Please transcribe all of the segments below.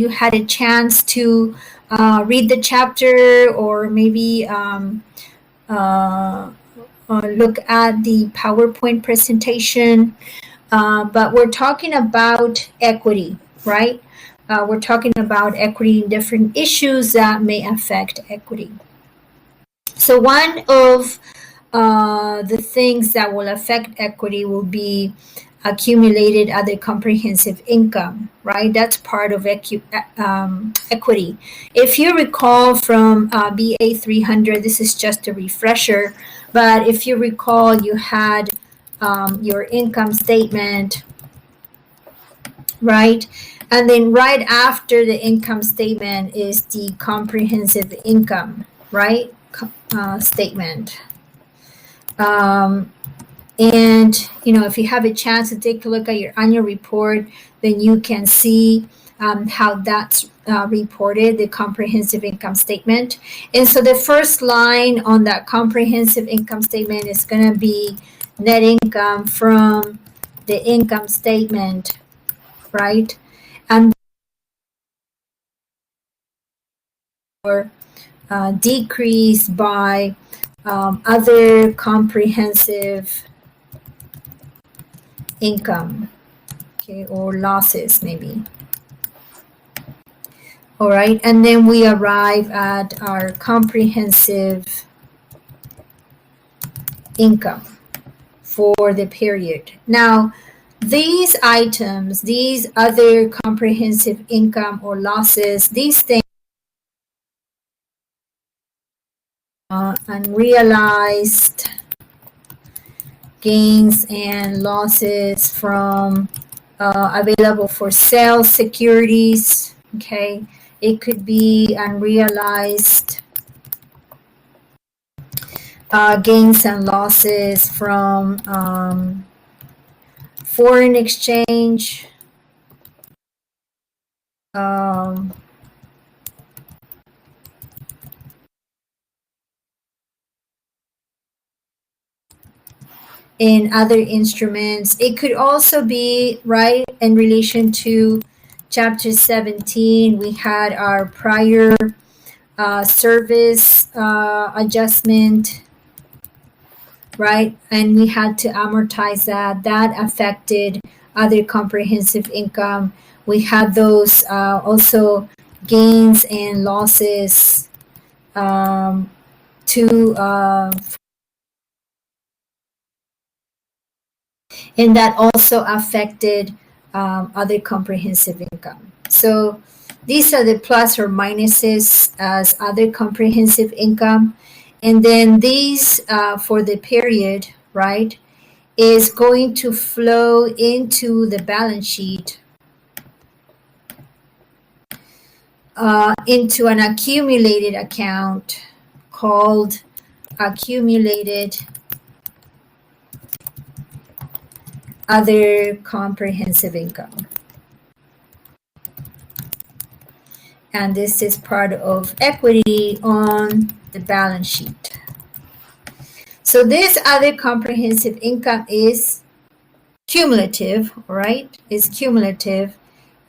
you had a chance to read the chapter, or maybe look at the PowerPoint presentation. But we're talking about equity, right? We're talking about equity in different issues that may affect equity. So one of the things that will affect equity will be accumulated other comprehensive income, right? That's part of equity. If you recall from BA 300, this is just a refresher, but if you recall, you had your income statement, right? And then right after the income statement is the comprehensive income, right? Statement. And, if you have a chance to take a look at your annual report, then you can see how that's reported, the comprehensive income statement. And so the first line on that comprehensive income statement is going to be net income from the income statement, right? And or decrease by other comprehensive income, okay, or losses maybe. All right, and then we arrive at our comprehensive income for the period. Now, these items, these other comprehensive income or losses, these things unrealized gains and losses from available for sale securities, okay? It could be unrealized gains and losses from foreign exchange, in other instruments. It could also be, right, in relation to chapter 17, we had our prior service adjustment, right? And we had to amortize that. That affected other comprehensive income. We had those also gains and losses and that also affected other comprehensive income. So these are the plus or minuses as other comprehensive income. And then these for the period, right, is going to flow into the balance sheet into an accumulated account called accumulated other comprehensive income. And this is part of equity on the balance sheet. So this other comprehensive income is cumulative, right? Is cumulative,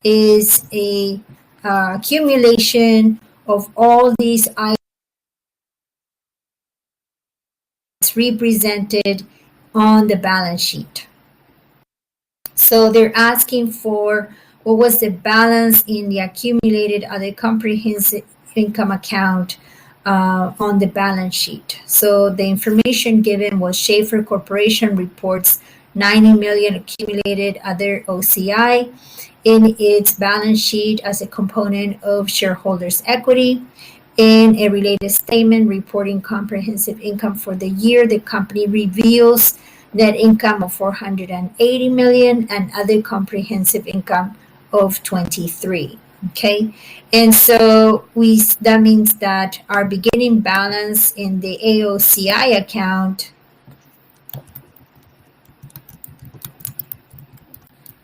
is a accumulation of all these items represented on the balance sheet. So they're asking for what was the balance in the accumulated other comprehensive income account on the balance sheet. So the information given was Schaefer Corporation reports 90 million accumulated other OCI in its balance sheet as a component of shareholders' equity. In a related statement reporting comprehensive income for the year, the company reveals net income of 480 million and other comprehensive income of 23. Okay, and so that means that our beginning balance in the AOCI account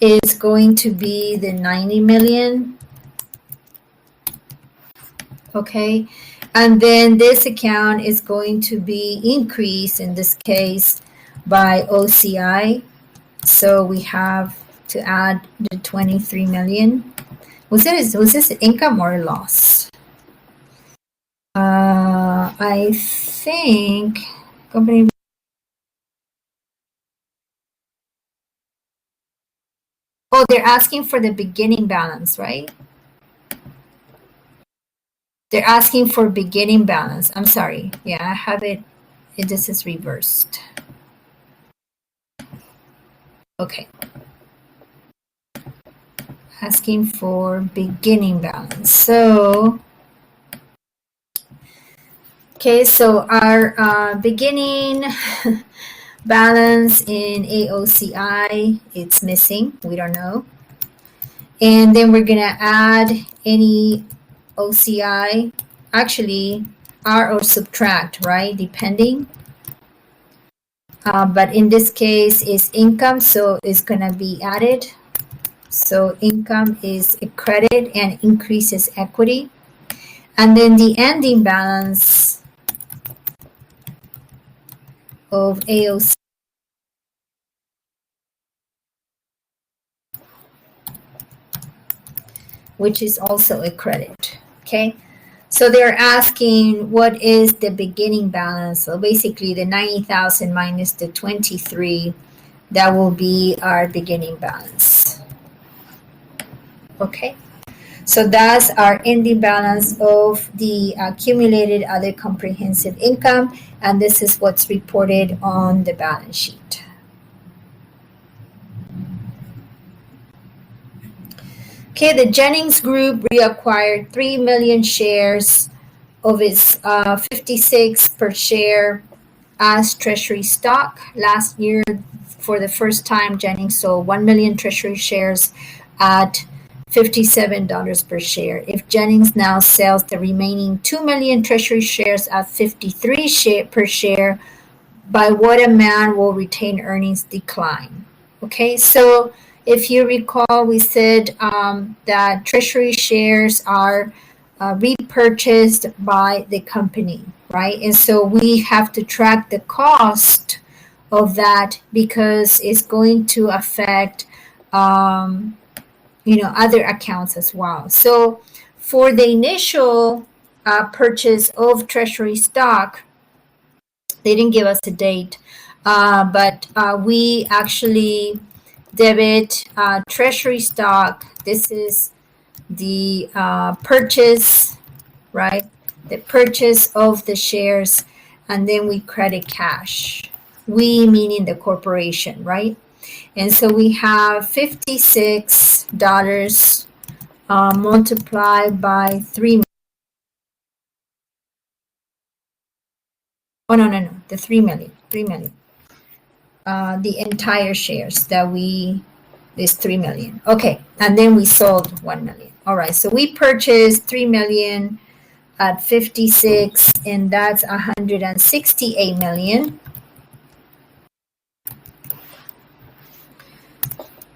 is going to be the 90 million. Okay, and then this account is going to be increased in this case by OCI. So we have to add the 23 million Was this income or loss? I think company. Oh, they're asking for the beginning balance, right? They're asking for beginning balance. I'm sorry. Yeah, I have it. This is reversed. Okay. Asking for beginning balance. So, okay, so our beginning balance in AOCI, it's missing. We don't know. And then we're going to add any OCI, actually, add or subtract, right? Depending. But in this case, it's income, so it's going to be added. So income is a credit and increases equity. And then the ending balance of AOC, which is also a credit. Okay. So they're asking what is the beginning balance? So basically the 90,000 minus the 23, that will be our beginning balance. Okay. So that's our ending balance of the accumulated other comprehensive income, and this is what's reported on the balance sheet. Okay, the Jennings Group reacquired 3 million shares of its 56 per share as treasury stock. Last year, for the first time, Jennings sold 1 million treasury shares at $57 per share. If Jennings now sells the remaining 2 million treasury shares at 53 per share, by what amount will retained earnings decline? Okay, so if you recall, we said that treasury shares are repurchased by the company, right? And so we have to track the cost of that because it's going to affect other accounts as well. So for the initial purchase of treasury stock, they didn't give us a date, but we actually debit treasury stock. This is the purchase, right? The purchase of the shares, and then we credit cash. We meaning the corporation, right? And so we have $56 multiplied by 3. Oh, no. The 3 million. The entire shares that is 3 million. Okay. And then we sold 1 million. All right. So we purchased 3 million at 56, and that's 168 million.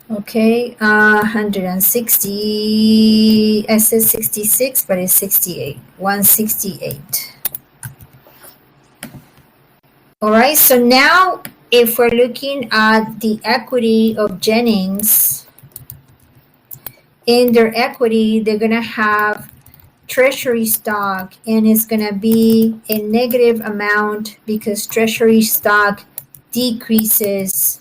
Okay, 160, I said 66, but it's 68, 168. All right, so now if we're looking at the equity of Jennings, in their equity, they're going to have treasury stock, and it's going to be a negative amount because treasury stock decreases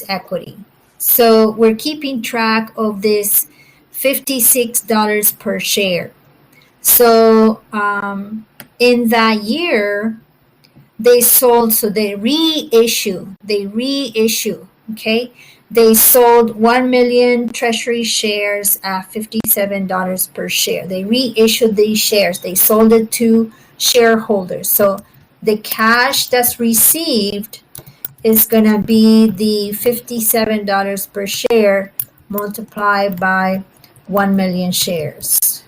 equity. So we're keeping track of this $56 per share. So in that year, they sold, so they reissue, okay? They sold 1 million treasury shares at $57 per share. They reissued these shares. They sold it to shareholders. So the cash that's received is going to be the $57 per share multiplied by 1 million shares.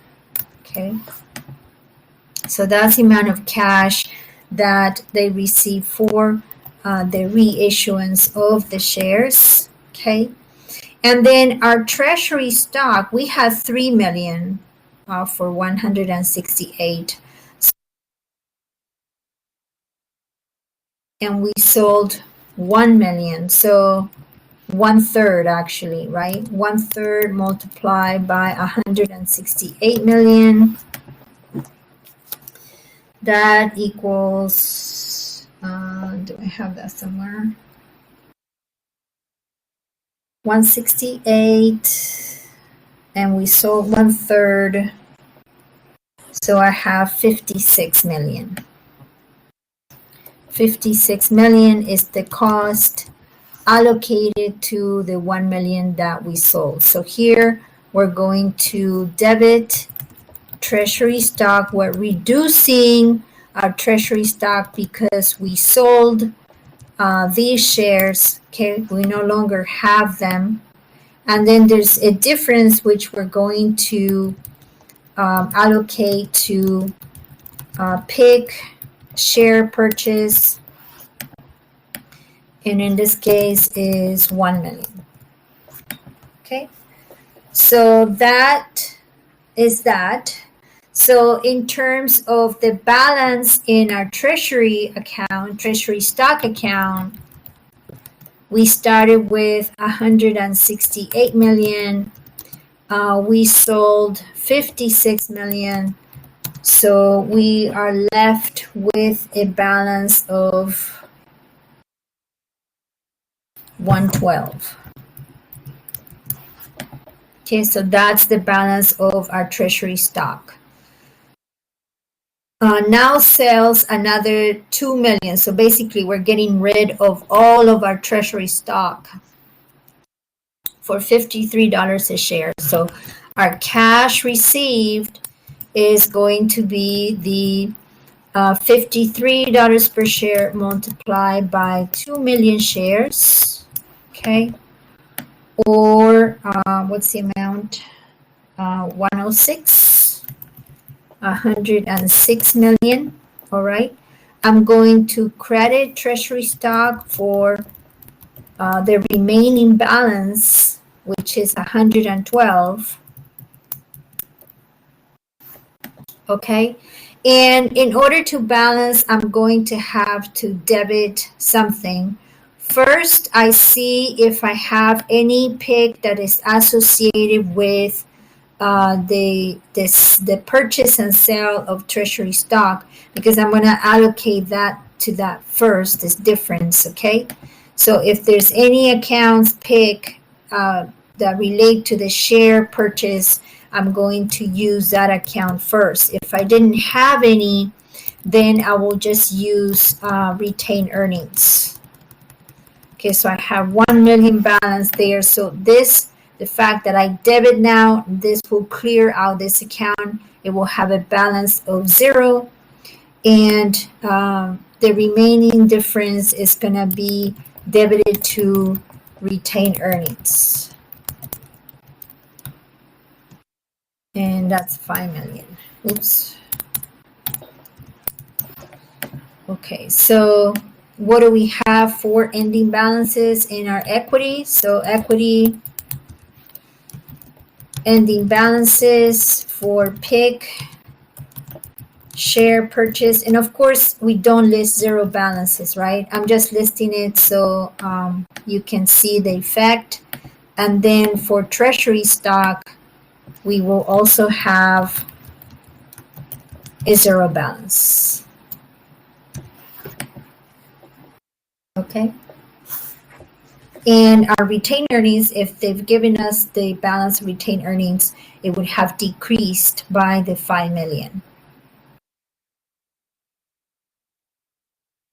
Okay. So that's the amount of cash that they receive for the reissuance of the shares. Okay. And then our treasury stock, we had 3 million for 168. And we sold 1 million. So 1/3 actually, right? 1/3 multiplied by 168 million. That equals, do I have that somewhere? 168, and we sold 1/3. So I have 56 million. 56 million is the cost allocated to the 1 million that we sold. So here we're going to debit treasury stock. We're reducing our treasury stock because we sold these shares. Okay, we no longer have them. And then there's a difference which we're going to allocate to PIC share purchase, and in this case is 1 million. Okay, so that is that. So in terms of the balance in our treasury account, treasury stock account, we started with 168 million. We sold 56 million. So we are left with a balance of 112. Okay, so that's the balance of our treasury stock. Now sells another 2 million. So basically we're getting rid of all of our treasury stock for $53 a share. So our cash received is going to be the $53 per share multiplied by 2 million shares. Okay. Or what's the amount? 106. 106 million. All right. I'm going to credit treasury stock for the remaining balance, which is 112. Okay. And in order to balance, I'm going to have to debit something. First, I see if I have any PIC that is associated with the purchase and sale of treasury stock, because I'm going to allocate that to that first, this difference. Okay. So if there's any accounts PIC that relate to the share purchase, I'm going to use that account first. If I didn't have any, then I will just use retained earnings. Okay, so I have 1 million balance there. So this, the fact that I debit now, this will clear out this account. It will have a balance of 0. And the remaining difference is going to be debited to retained earnings. And that's 5 million. Oops. Okay, so what do we have for ending balances in our equity? So equity ending balances for PIC, share purchase, and of course we don't list zero balances, right? I'm just listing it so you can see the effect. And then for treasury stock, we will also have a 0 balance. Okay. And our retained earnings, if they've given us the balance of retained earnings, it would have decreased by the 5 million.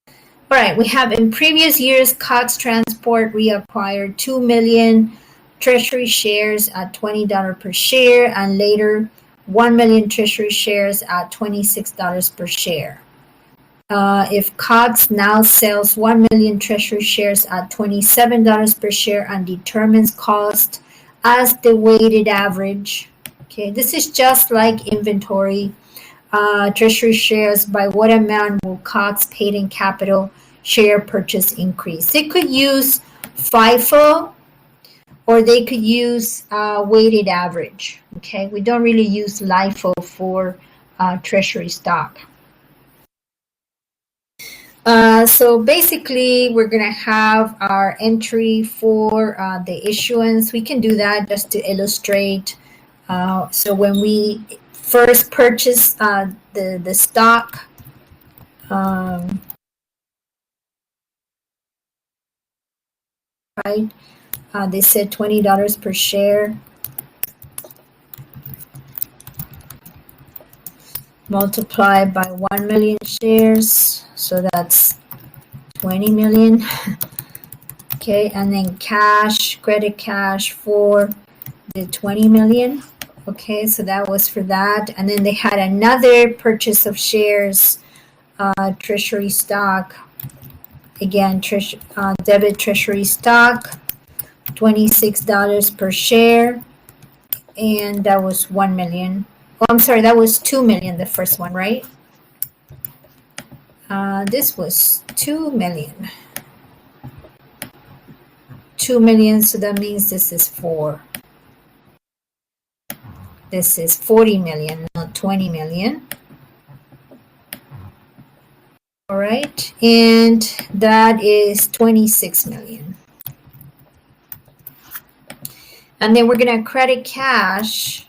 All right, we have in previous years, Cox Transport reacquired 2 million treasury shares at $20 per share, and later 1 million treasury shares at $26 per share. If Cox now sells 1 million treasury shares at $27 per share and determines cost as the weighted average, okay, this is just like inventory. Treasury shares, by what amount will Cox paid in capital share purchase increase? They could use FIFO or they could use weighted average. Okay, we don't really use LIFO for treasury stock. So basically, we're going to have our entry for the issuance. We can do that just to illustrate. So when we first purchase the stock, right? They said $20 per share. Multiplied by 1 million shares. So that's 20 million. Okay, and then cash, credit cash for the 20 million. Okay, so that was for that. And then they had another purchase of shares, treasury stock. Again, debit treasury stock, $26 per share. And that was 1 million. Oh, I'm sorry, that was 2 million, the first one, right? This was 2 million. 2 million, so that means this is 4. This is 40 million, not 20 million. All right, and that is 26 million. And then we're going to credit cash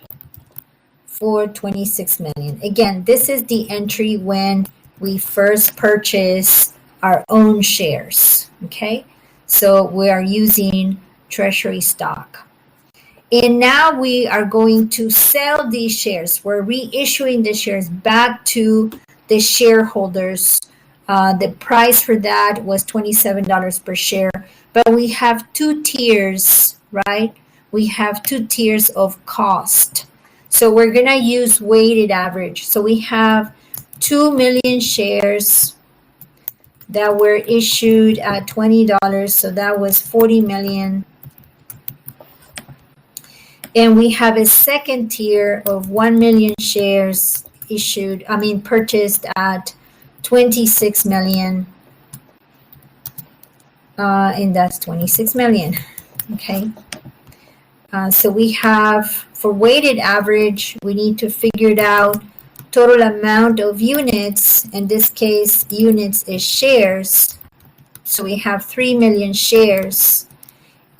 for 26 million. Again, this is the entry when we first purchase our own shares. Okay, so we are using treasury stock. And now we are going to sell these shares. We're reissuing the shares back to the shareholders. The price for that was $27 per share. But we have 2 tiers, right? We have 2 tiers of cost. So we're going to use weighted average. So we have 2 million shares that were issued at $20. So that was 40 million. And we have a second tier of 1 million shares purchased at 26 million. And that's 26 million. Okay. So we have, for weighted average, we need to figure it out. Total amount of units, in this case, units is shares. So we have 3 million shares.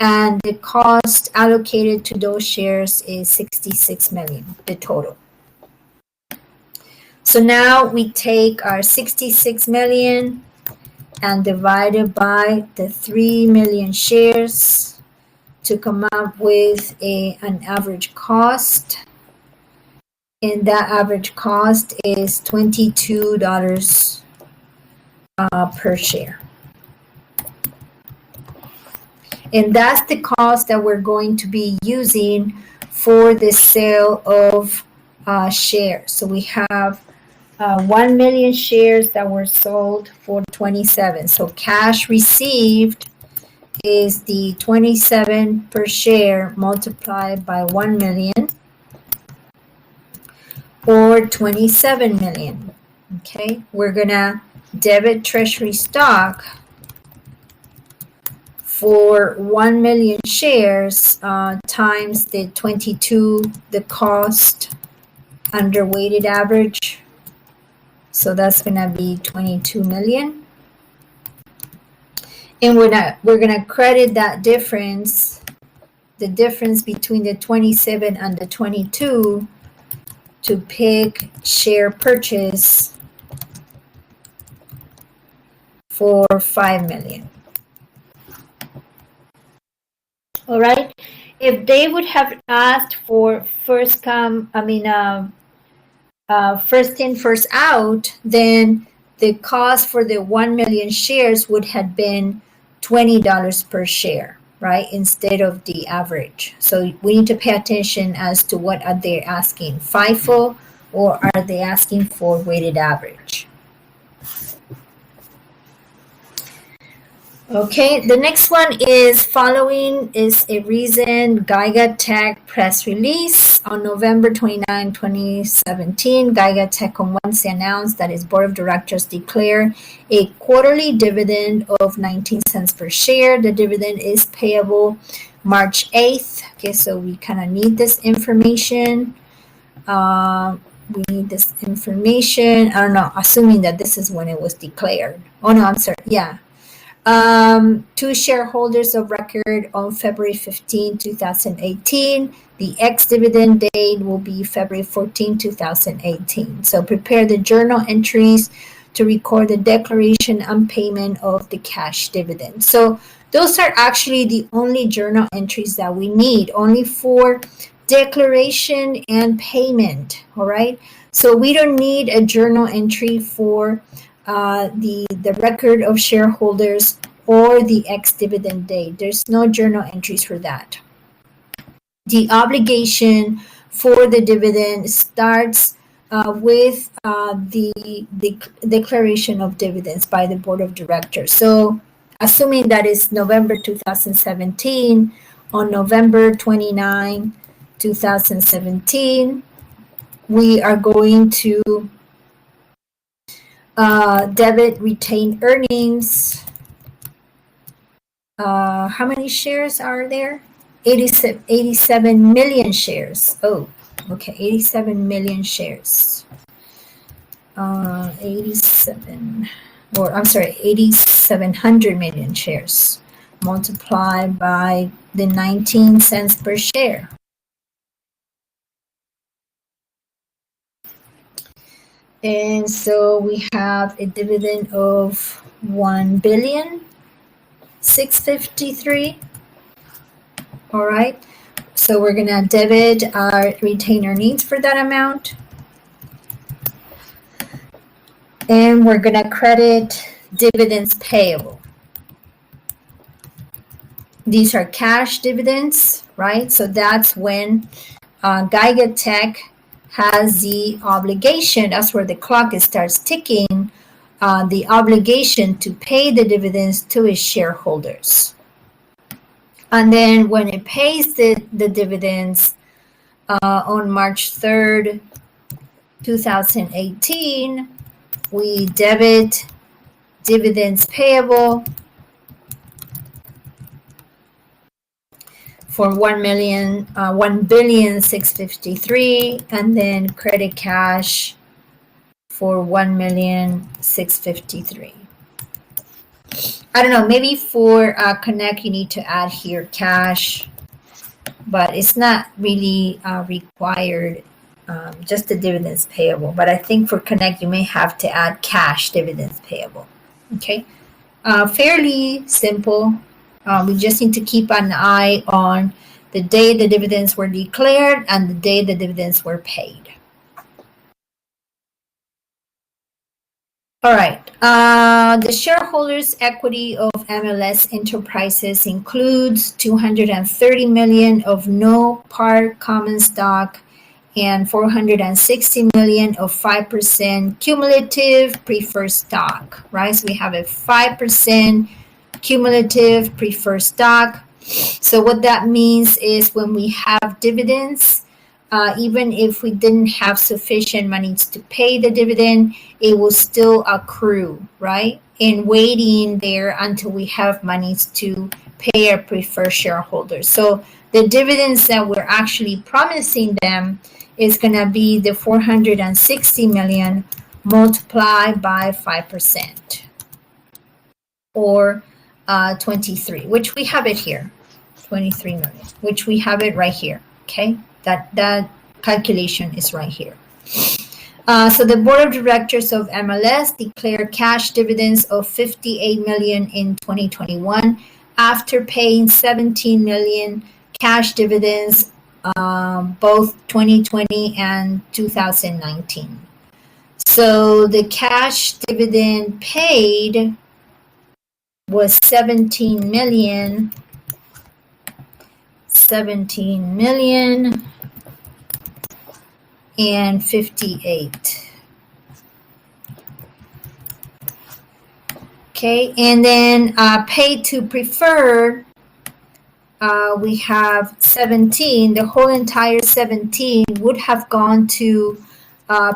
And the cost allocated to those shares is 66 million, the total. So now we take our 66 million and divide it by the 3 million shares to come up with an average cost. And that average cost is $22 per share. And that's the cost that we're going to be using for the sale of shares. So we have 1 million shares that were sold for 27. So cash received is the 27 per share multiplied by 1 million, or 27 million. Okay, we're gonna debit treasury stock for 1 million shares times the 22, the cost under weighted average. So that's gonna be 22 million. And we're gonna credit that difference, the difference between the 27 and the 22, to pick share purchase for 5 million. All right. If they would have asked for first in, first out, then the cost for the 1 million shares would have been $20 per share, right? Instead of the average. So we need to pay attention as to what are they asking, FIFO, or are they asking for weighted average? Okay, the next one is following is a recent Geiger Tech press release. On November 29, 2017, Geiger Tech on Wednesday announced that its board of directors declared a quarterly dividend of 19 cents per share. The dividend is payable March 8th. Okay, so we kind of need this information. we need this information. I don't know, assuming that this is when it was declared. Oh no, I'm sorry. Yeah. To shareholders of record on February 15, 2018. The ex-dividend date will be February 14, 2018. So prepare the journal entries to record the declaration and payment of the cash dividend. So those are actually the only journal entries that we need, only for declaration and payment. All right. So we don't need a journal entry for the record of shareholders or the ex-dividend date. There's no journal entries for that. The obligation for the dividend starts with the declaration of dividends by the board of directors. So assuming that is November 2017, on November 29, 2017, we are going to debit retained earnings. How many shares are there? 87 million shares. Oh, okay, 87 million shares. 8,700 million shares multiplied by the 19 cents per share. And so we have a dividend of 1,653,000,000. All right. So we're gonna debit our retained earnings for that amount. And we're gonna credit dividends payable. These are cash dividends, right? So that's when Geiger Tech has the obligation, that's where the clock starts ticking, the obligation to pay the dividends to its shareholders. And then when it pays the dividends on March 3rd, 2018, we debit dividends payable for 1,653,000, and then credit cash for 1,653,000. I don't know, maybe for Connect you need to add here cash, but it's not really required, just the dividends payable. But I think for Connect you may have to add cash dividends payable. Okay, fairly simple. We just need to keep an eye on the day the dividends were declared and the day the dividends were paid. All right. The shareholders' equity of MLS Enterprises includes 230 million of no par common stock and 460 million of 5% cumulative preferred stock, right? So we have a 5% cumulative preferred stock. So what that means is when we have dividends, even if we didn't have sufficient money to pay the dividend, it will still accrue, right? And waiting there until we have monies to pay our preferred shareholders. So the dividends that we're actually promising them is going to be the 460 million multiplied by 5%, or 23, which we have it here, 23 million, which we have it right here. Okay, that calculation is right here. So the board of directors of MLS declared cash dividends of 58 million in 2021 after paying 17 million cash dividends both 2020 and 2019. So the cash dividend paid was 17 million and 58. Okay, and then paid to preferred, we have 17. The whole entire 17 would have gone to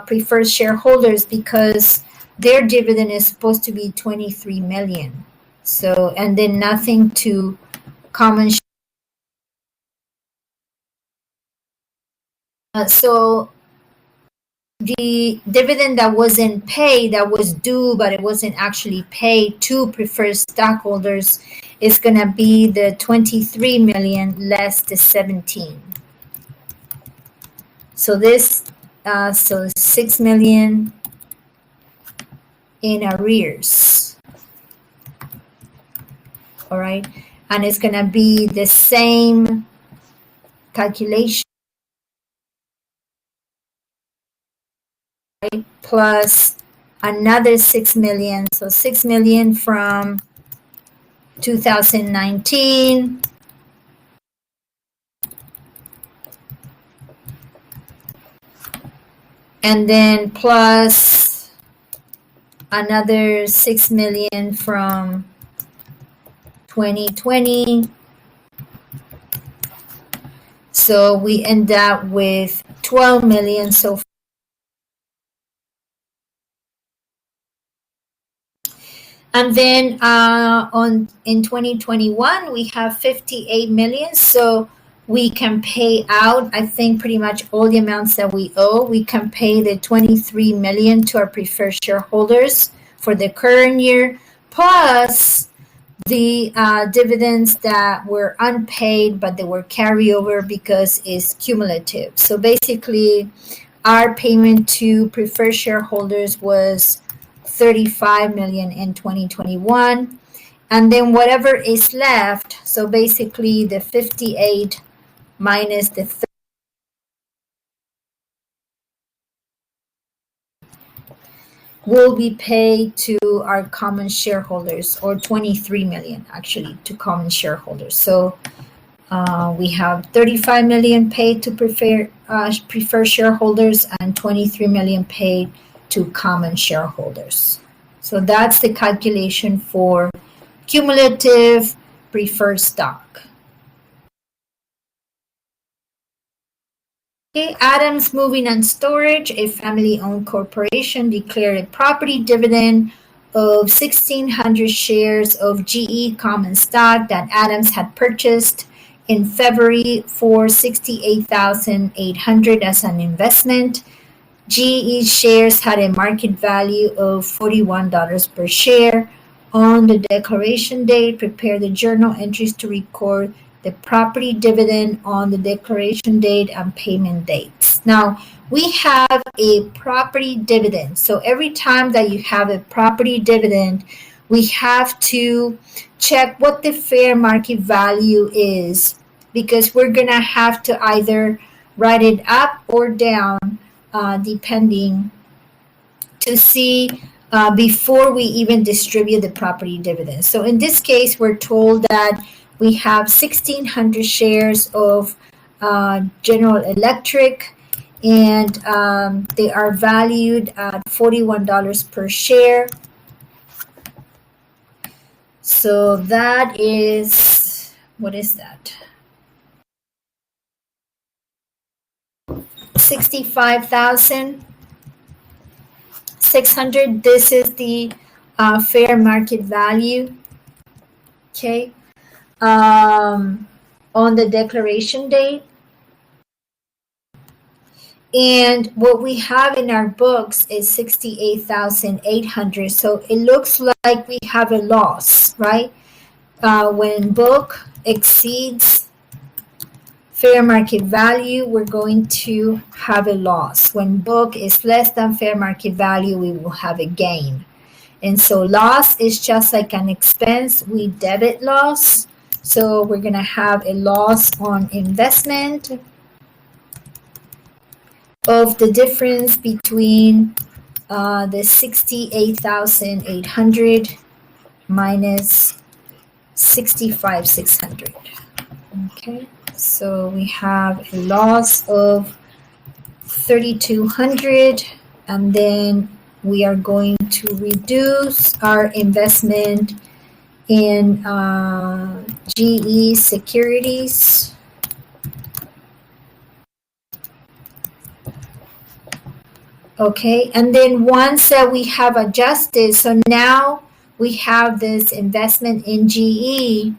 preferred shareholders because their dividend is supposed to be 23 million. So, and then nothing to common shareholders. So the dividend that wasn't paid, that was due, but it wasn't actually paid to preferred stockholders, is going to be the 23 million less the 17. So this, so 6 million in arrears. All right. And it's going to be the same calculation, right? Plus another 6 million. So 6 million from 2019. And then plus another 6 million from 2020. So we end up with 12 million so far. And then in 2021 we have 58 million, so we can pay out, I think, pretty much all the amounts that we owe. We can pay the 23 million to our preferred shareholders for the current year, plus the dividends that were unpaid but they were carryover because it's cumulative. So basically our payment to preferred shareholders was 35 million in 2021, and then whatever is left, so basically the 58 minus the 30 will be paid to our common shareholders, or 23 million actually to common shareholders. So we have 35 million paid to preferred shareholders and 23 million paid to common shareholders. So that's the calculation for cumulative preferred stock. Okay, Adams Moving and Storage, a family-owned corporation, declared a property dividend of 1,600 shares of GE common stock that Adams had purchased in February for $68,800 as an investment. GE shares had a market value of $41 per share. On the declaration date, prepare the journal entries to record the property dividend on the declaration date and payment dates. Now, we have a property dividend. So every time that you have a property dividend, we have to check what the fair market value is, because we're going to have to either write it up or down, depending, to see before we even distribute the property dividend. So in this case, we're told that we have 1,600 shares of General Electric, and they are valued at $41 per share. So that is, what is that? 65,600. This is the fair market value. Okay. On the declaration date. And what we have in our books is 68,800. So it looks like we have a loss, right? When book exceeds fair market value, we're going to have a loss. When book is less than fair market value, we will have a gain. And so loss is just like an expense. We debit loss. So we're going to have a loss on investment of the difference between the 68,800 minus 65,600. Okay, so we have a loss of 3,200, and then we are going to reduce our investment in GE securities. Okay, and then once we have adjusted, so now we have this investment in GE,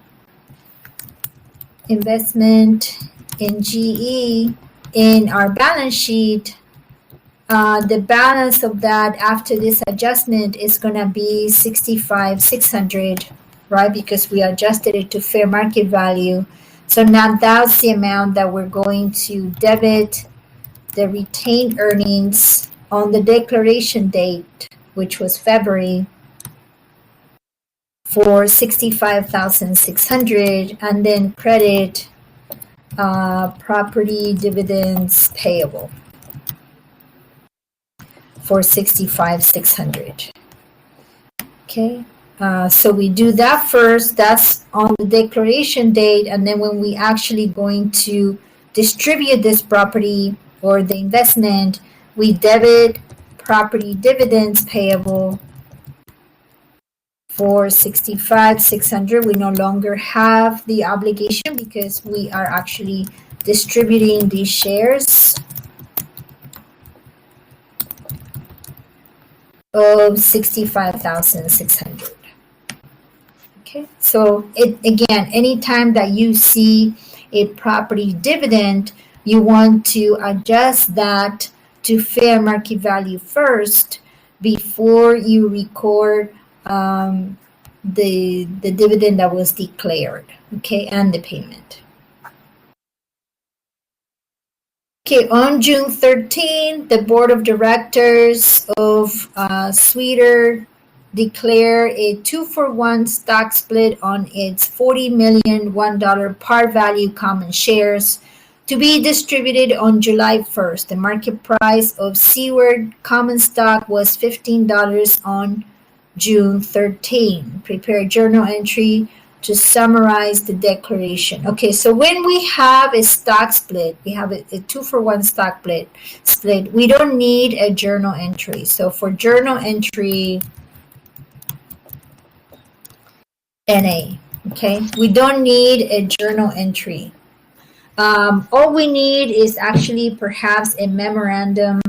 in our balance sheet. The balance of that after this adjustment is going to be 65,600, right? Because we adjusted it to fair market value. So now that's the amount that we're going to debit the retained earnings on the declaration date, which was February, for 65,600, and then credit property dividends payable for 65,600. Okay, so we do that first. That's on the declaration date, and then when we actually going to distribute this property or the investment, we debit property dividends payable for 65,600. We no longer have the obligation because we are actually distributing these shares of 65,600. Okay, so again, anytime that you see a property dividend, you want to adjust that to fair market value first before you record the dividend that was declared, okay, and the payment. Okay, on June 13, the board of directors of Sweeter declare a 2-for-1 stock split on its $40 million $1 par value common shares to be distributed on July 1st. The market price of Seaward common stock was $15 on June 13. Prepare a journal entry to summarize the declaration. Okay, so when we have a stock split, we have a 2-for-1 stock split, we don't need a journal entry. So for journal entry NA, okay, we don't need a journal entry. All we need is actually perhaps a memorandum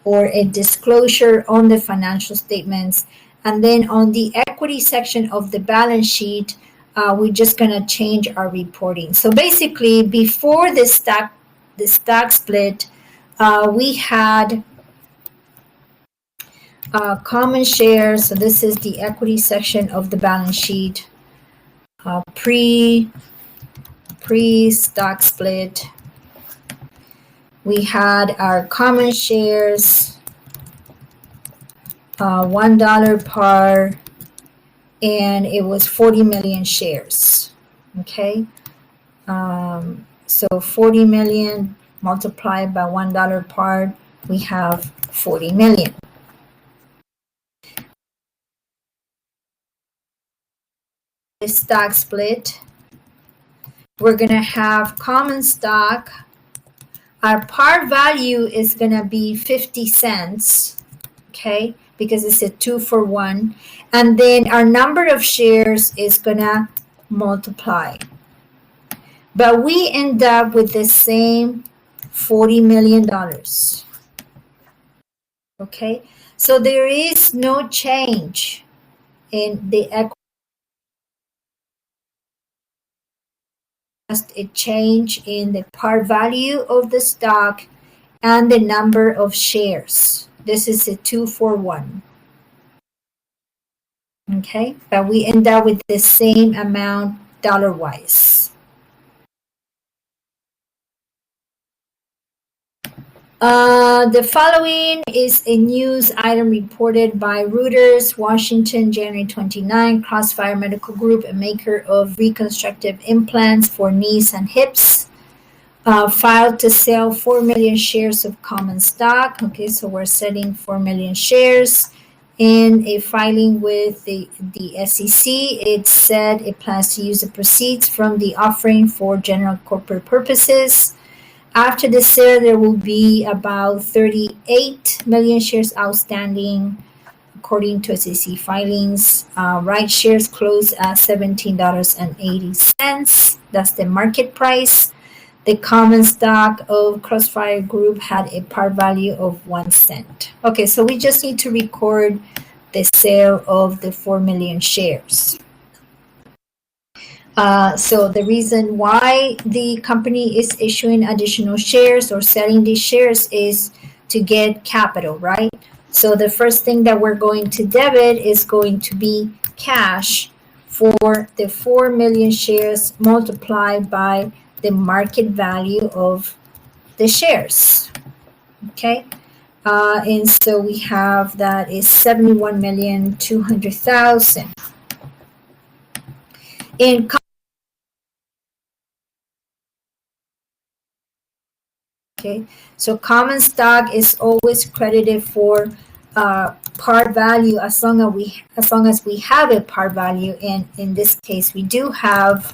or a disclosure on the financial statements. And then on the equity section of the balance sheet, we're just going to change our reporting. So basically, before the stock split, we had common shares. So this is the equity section of the balance sheet. Pre-stock split, we had our common shares, $1 par, and it was 40 million shares. Okay, so 40 million multiplied by $1 par, we have 40 million. The stock split, we're going to have common stock. Our par value is going to be 50 cents, okay, because it's a 2-for-1. And then our number of shares is going to multiply. But we end up with the same $40 million. Okay, so there is no change in the equity. Just a change in the par value of the stock and the number of shares. This is a 2-for-1. Okay, but we end up with the same amount dollar-wise. The following is a news item reported by Reuters, Washington, January 29. Crossfire Medical Group, a maker of reconstructive implants for knees and hips, filed to sell 4 million shares of common stock. Okay, so we're selling 4 million shares. In a filing with the SEC, it said it plans to use the proceeds from the offering for general corporate purposes. After the sale, there will be about 38 million shares outstanding, according to SEC filings. Right shares closed at $17.80. That's the market price. The common stock of Crossfire Group had a par value of 1 cent. Okay, so we just need to record the sale of the 4 million shares. So the reason why the company is issuing additional shares or selling these shares is to get capital, right? So the first thing that we're going to debit is going to be cash for the 4 million shares multiplied by the market value of the shares. Okay. And so we have that is 71,200,000. In Okay, so common stock is always credited for par value as long as we have a par value, and in this case we do have.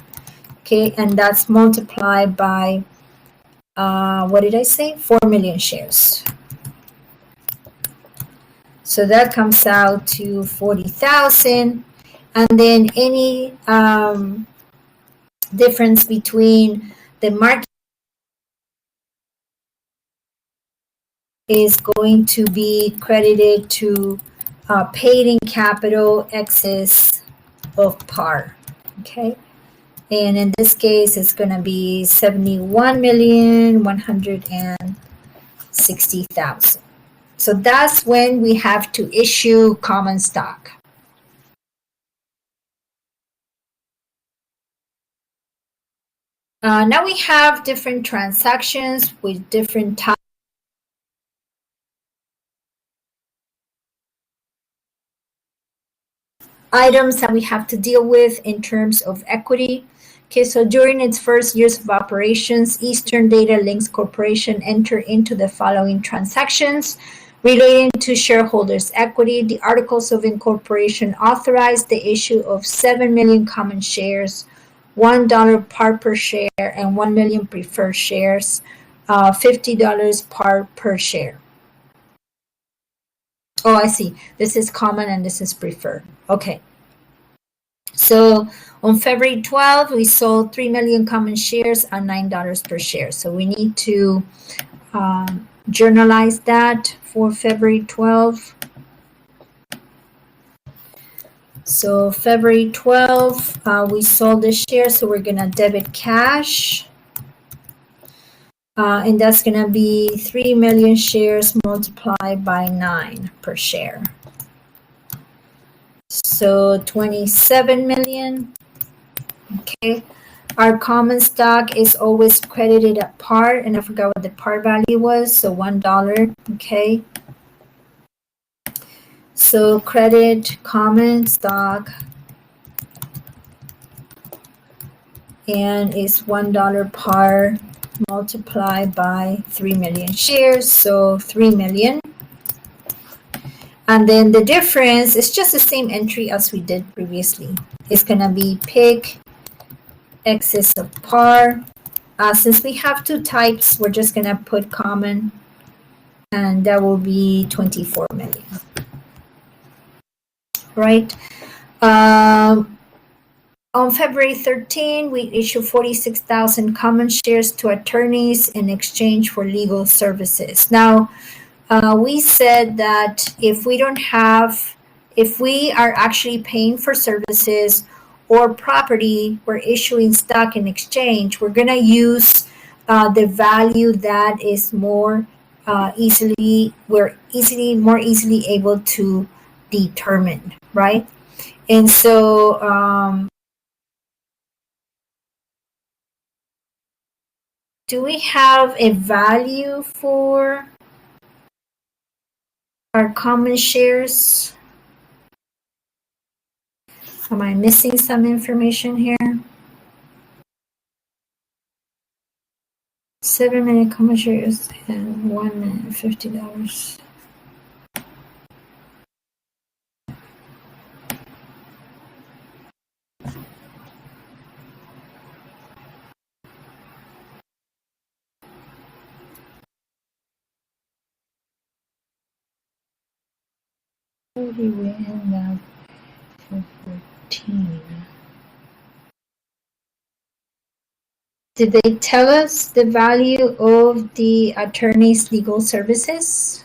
Okay, and that's multiplied by what did I say? 4 million shares. So that comes out to 40,000, and then any difference between the market is going to be credited to paid in capital excess of par. Okay, and in this case it's going to be 71,160,000. So that's when we have to issue common stock. Now we have different transactions with different types items that we have to deal with in terms of equity. Okay, so during its first years of operations, Eastern Data Links Corporation entered into the following transactions relating to shareholders' equity. The Articles of Incorporation authorized the issue of 7 million common shares, $1 par per share, and 1 million preferred shares, $50 par per share. Oh, I see. This is common and this is preferred. Okay. So on February 12th, we sold 3 million common shares at $9 per share. So we need to journalize that for February 12th. So February 12th, we sold the shares, so we're going to debit cash. And that's going to be 3 million shares multiplied by 9 per share. So 27 million. Okay. Our common stock is always credited at par, and I forgot what the par value was, so $1. Okay. So credit common stock, and it's $1 par multiplied by 3 million shares, so 3 million. And then the difference is just the same entry as we did previously. It's going to be pick excess of par. Since we have two types, we're just going to put common, and that will be 24 million. Right? On February 13, we issued 46,000 common shares to attorneys in exchange for legal services. Now, we said that if we are actually paying for services or property, we're issuing stock in exchange, we're going to use the value that is more easily able to determine, right? And so do we have a value for our common shares? Am I missing some information here? 7 million common shares and 1 million $50. Where did we end up for 14? Did they tell us the value of the attorney's legal services?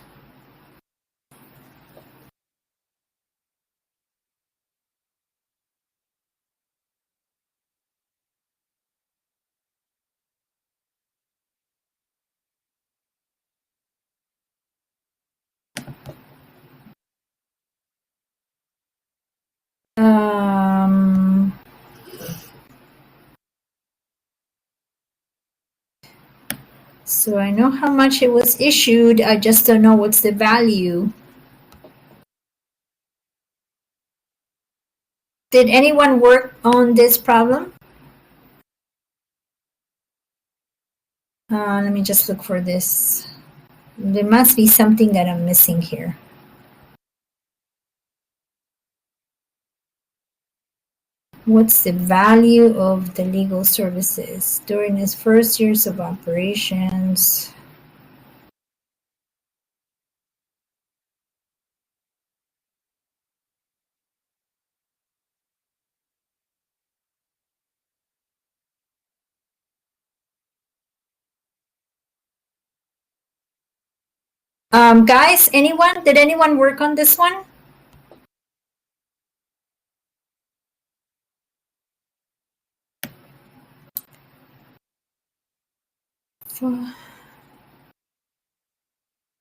So I know how much it was issued. I just don't know what's the value. Did anyone work on this problem? Let me just look for this. There must be something that I'm missing here. What's the value of the legal services during its first years of operations? Guys, anyone? Did anyone work on this one?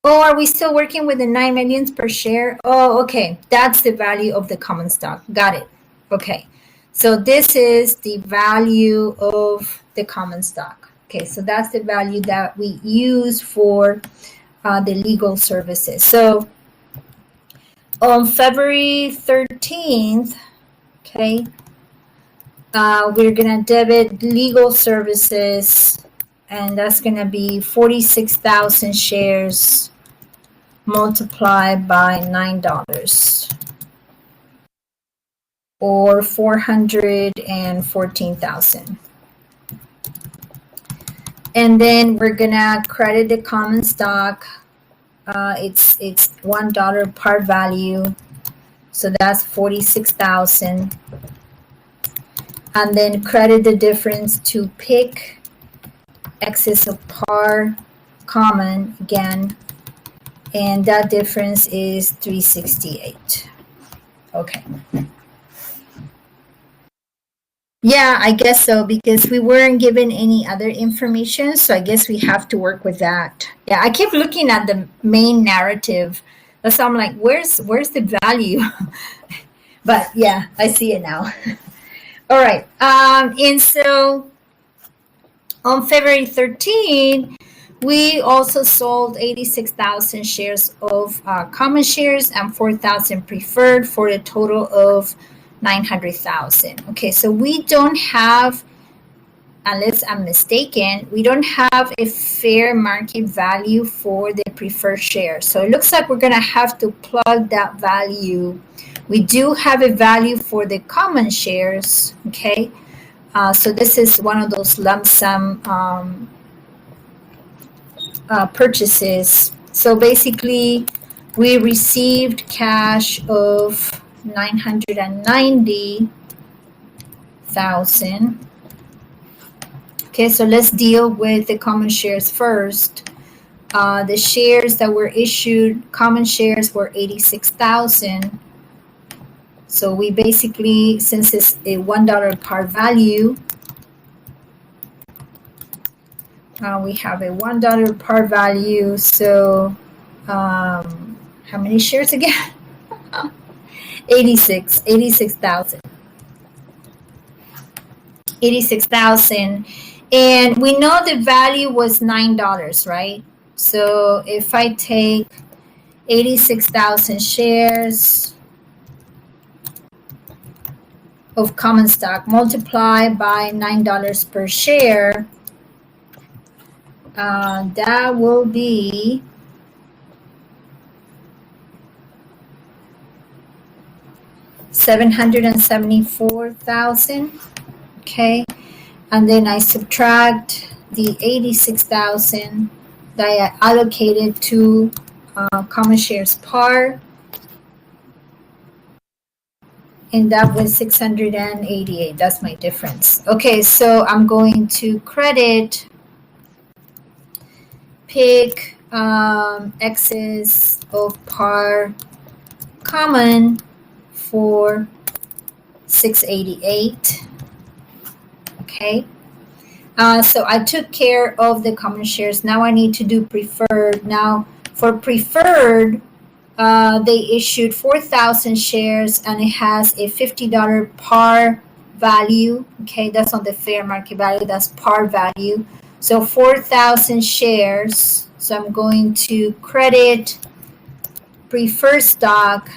Oh, are we still working with the 9 millions per share? Oh, okay. That's the value of the common stock. Got it. Okay. So this is the value of the common stock. Okay, so that's the value that we use for the legal services. So on February 13th, okay, we're gonna debit legal services, and that's gonna be 46,000 shares multiplied by $9, or 414,000. And then we're gonna credit the common stock. It's $1 par value, so that's 46,000. And then credit the difference to pick excess of par common again, and that difference is 368. Okay. Yeah, I guess so, because we weren't given any other information, so I guess we have to work with that. Yeah, I keep looking at the main narrative. So I'm like, where's the value? But yeah, I see it now. All right. And so on February 13, we also sold 86,000 shares of common shares and 4,000 preferred for a total of 900,000. Okay, so we don't have, unless I'm mistaken, we don't have a fair market value for the preferred shares. So it looks like we're going to have to plug that value. We do have a value for the common shares, okay? So this is one of those lump sum purchases. So basically, we received cash of 990,000. Okay, so let's deal with the common shares first. The shares that were issued, common shares, were 86,000. So we basically, since it's a $1 par value, we have a $1 par value. So how many shares again? 86,000. 86,000. And we know the value was $9, right? So if I take 86,000 shares of common stock multiplied by $9 per share, that will be $774,000. Okay, and then I subtract the 86,000 that I allocated to common shares par, and that was 688. That's my difference. Okay, so I'm going to credit pick excess of par common for 688. Okay, so I took care of the common shares. Now I need to do preferred. Now for preferred, they issued 4,000 shares, and it has a $50 par value. Okay, that's not the fair market value, that's par value. So 4,000 shares. So I'm going to credit preferred stock.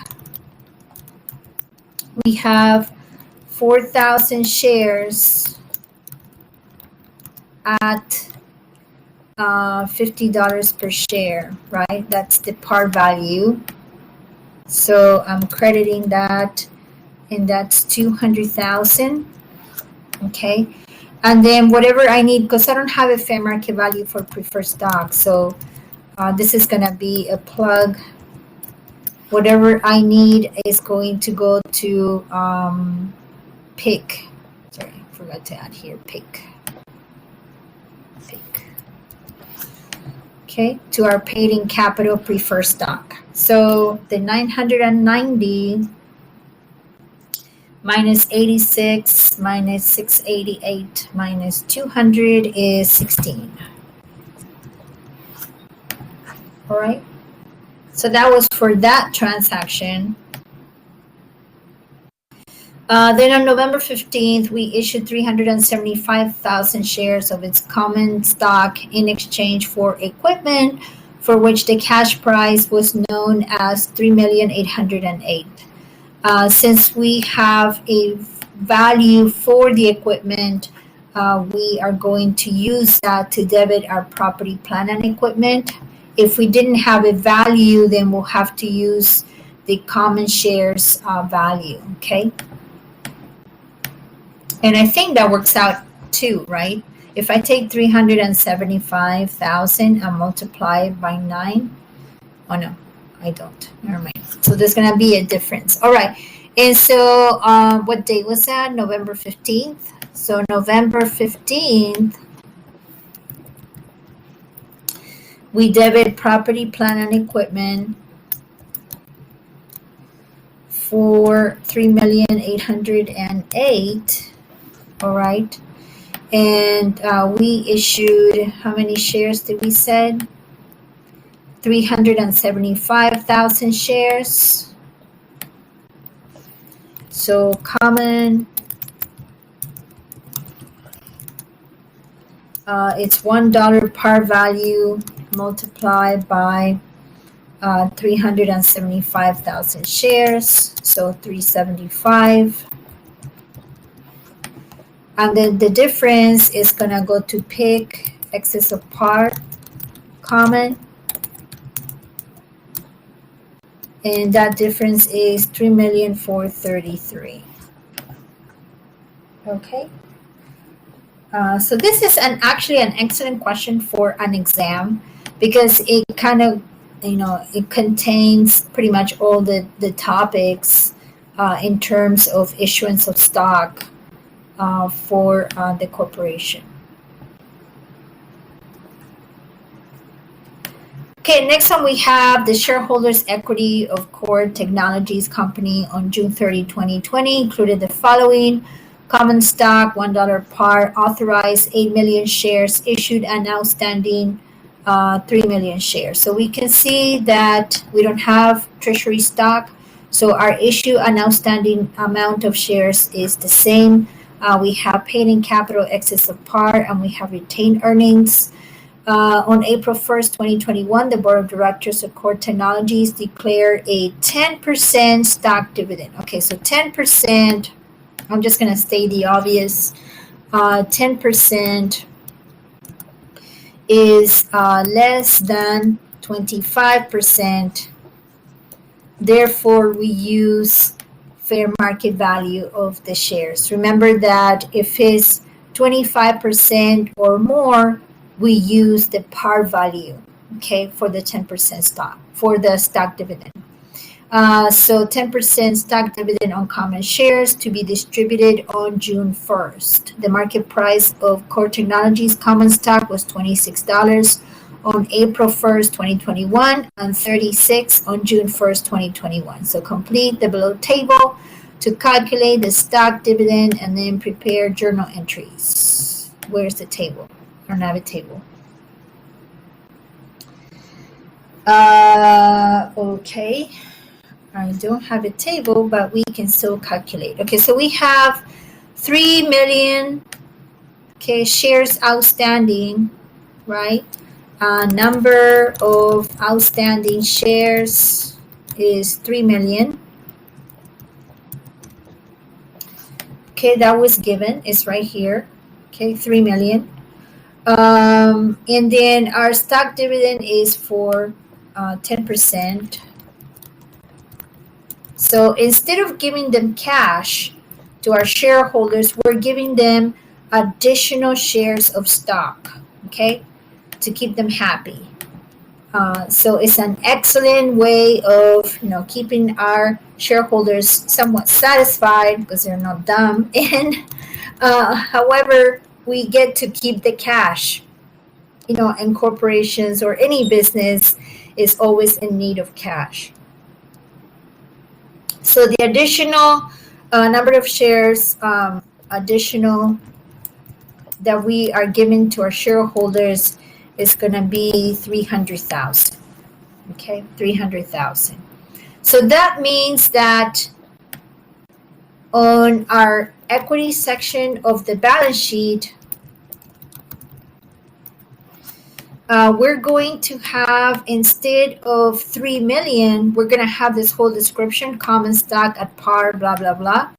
We have 4,000 shares at $50 per share, right? That's the par value. So I'm crediting that, and that's 200,000. Okay. And then whatever I need, because I don't have a fair market value for preferred stock. So this is going to be a plug. Whatever I need is going to go to pick. Sorry, I forgot to add here, pick. Okay, to our paid-in capital preferred stock. So the 990 minus 86 minus 688 minus 200 is 16. All right. So that was for that transaction. Then on November 15th, we issued 375,000 shares of its common stock in exchange for equipment for which the cash price was known as $3,808,000. Since we have a value for the equipment, we are going to use that to debit our property, plant, and equipment. If we didn't have a value, then we'll have to use the common shares value, okay? And I think that works out too, right? If I take 375,000 and multiply it by 9, oh no, I don't. Never mind. So there's going to be a difference. All right. And so what date was that? November 15th. So November 15th, we debit property, plant, and equipment for $3,808,000. All right. And we issued, how many shares did we said? 375,000 shares. So common, it's $1 par value multiplied by 375,000 shares. So 375. And then the difference is going to go to pick excess of par, common. And that difference is $3,433,000. Okay. So this is actually an excellent question for an exam because it kind of, it contains pretty much all the topics in terms of issuance of stock for the corporation. Okay, next one we have the shareholders' equity of Core Technologies Company on June 30, 2020 included the following: common stock, $1 par, authorized 8 million shares, issued and outstanding 3 million shares. So we can see that we don't have treasury stock, so our issue and outstanding amount of shares is the same. We have paid-in capital excess of par, and we have retained earnings. On April 1st, 2021, the Board of Directors of Core Technologies declared a 10% stock dividend. Okay, so 10%, I'm just going to state the obvious. 10% is less than 25%. Therefore, we use fair market value of the shares. Remember that if it's 25% or more, we use the par value, okay, for the 10% stock, for the stock dividend. So 10% stock dividend on common shares to be distributed on June 1st. The market price of Core Technologies common stock was $26 on April 1st, 2021, and $36 on June 1st, 2021. So complete the below table to calculate the stock dividend and then prepare journal entries. Where's the table? I don't have a table. Okay. I don't have a table, but we can still calculate. Okay, so we have 3 million Okay, shares outstanding, right? Number of outstanding shares is 3 million. Okay, that was given. It's right here. Okay, 3 million. And then our stock dividend is for 10%. So instead of giving them cash to our shareholders, we're giving them additional shares of stock, okay, to keep them happy. So it's an excellent way of, keeping our shareholders somewhat satisfied because they're not dumb. And however, we get to keep the cash. And corporations or any business is always in need of cash. So the additional number of shares, additional that we are giving to our shareholders is going to be 300,000. Okay, 300,000. So that means that on our equity section of the balance sheet, we're going to have, instead of 3 million, we're going to have this whole description: common stock at par, blah, blah, blah.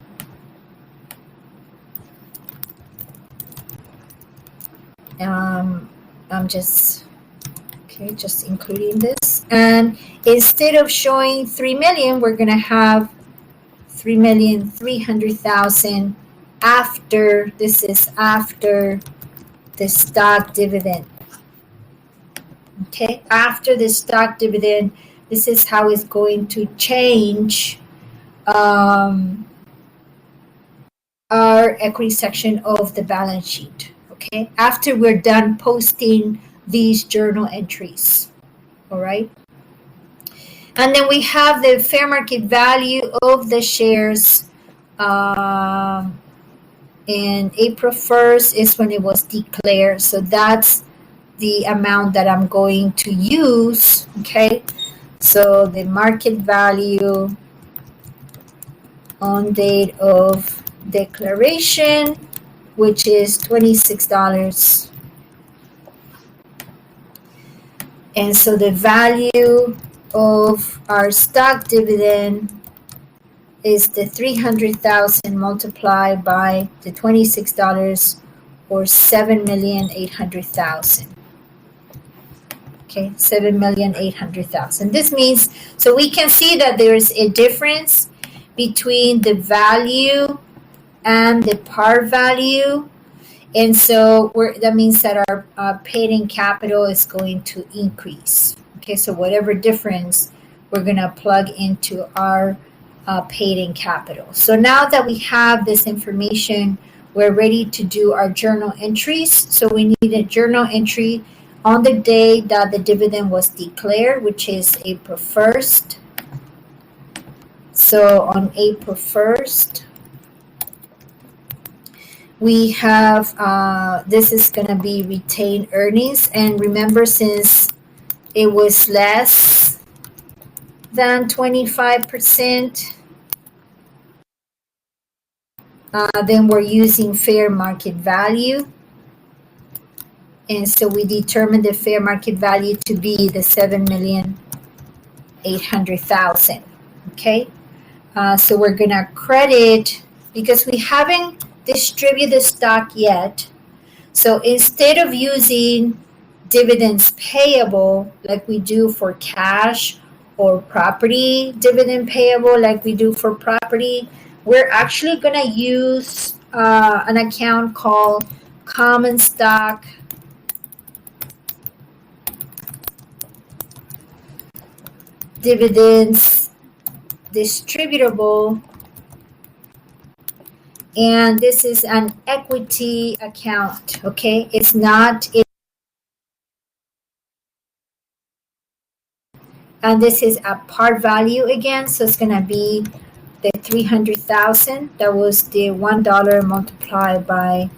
I'm just including this. And instead of showing 3 million, we're going to have 3,300,000 after, this is after the stock dividend. Okay, after the stock dividend, this is how it's going to change our equity section of the balance sheet. Okay, after we're done posting these journal entries. All right. And then we have the fair market value of the shares. And April 1st is when it was declared. So that's the amount that I'm going to use. Okay. So the market value on date of declaration, which is $26. And so the value of our stock dividend is the 300,000 multiplied by the $26, or 7,800,000. Okay, 7,800,000. This means, so we can see that there is a difference between the value and the par value. And so that means that our paid-in capital is going to increase. Okay, so whatever difference, we're going to plug into our paid-in capital. So now that we have this information, we're ready to do our journal entries. So we need a journal entry on the day that the dividend was declared, which is April 1st. So on April 1st, we have, this is going to be retained earnings. And remember, since it was less than 25%, then we're using fair market value. And so we determined the fair market value to be the 7,800,000. Okay. So we're going to credit, because we haven't distributed the stock yet. So instead of using dividends payable like we do for cash, or property dividend payable like we do for property, we're actually going to use an account called common stock dividends distributable. And this is an equity account. Okay, it's not and this is a par value again, so it's going to be the 300,000. That was the $1 multiplied by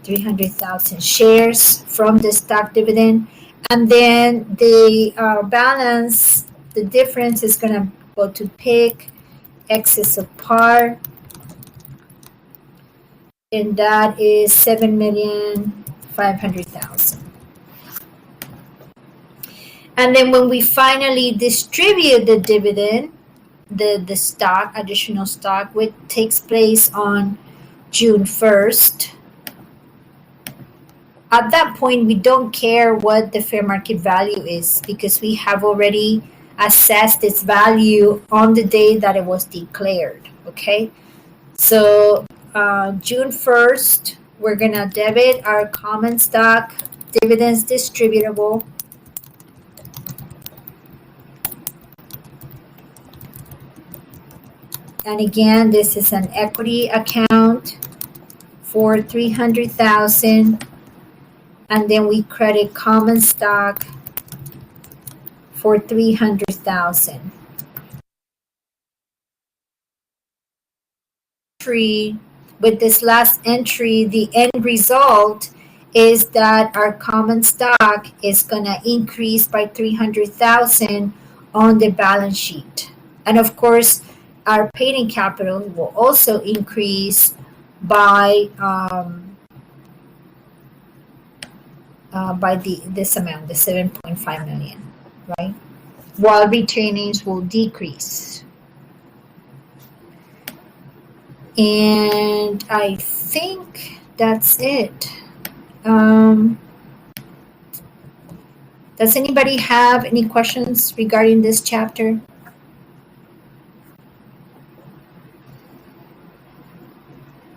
300,000 shares from the stock dividend. And then the balance, the difference is going to go to PIK, excess of par, and that is 7,500,000. And then when we finally distribute the dividend, the stock, additional stock, which takes place on June 1st, at that point, we don't care what the fair market value is because we have already assessed its value on the day that it was declared. Okay, so June 1st, we're gonna debit our common stock dividends distributable. And again, this is an equity account for 300,000, and then we credit common stock for 300,000. With this last entry, the end result is that our common stock is going to increase by 300,000 on the balance sheet. And of course, our paid-in capital will also increase by this amount, the 7.5 million, right? While retainings will decrease. And I think that's it. Does anybody have any questions regarding this chapter?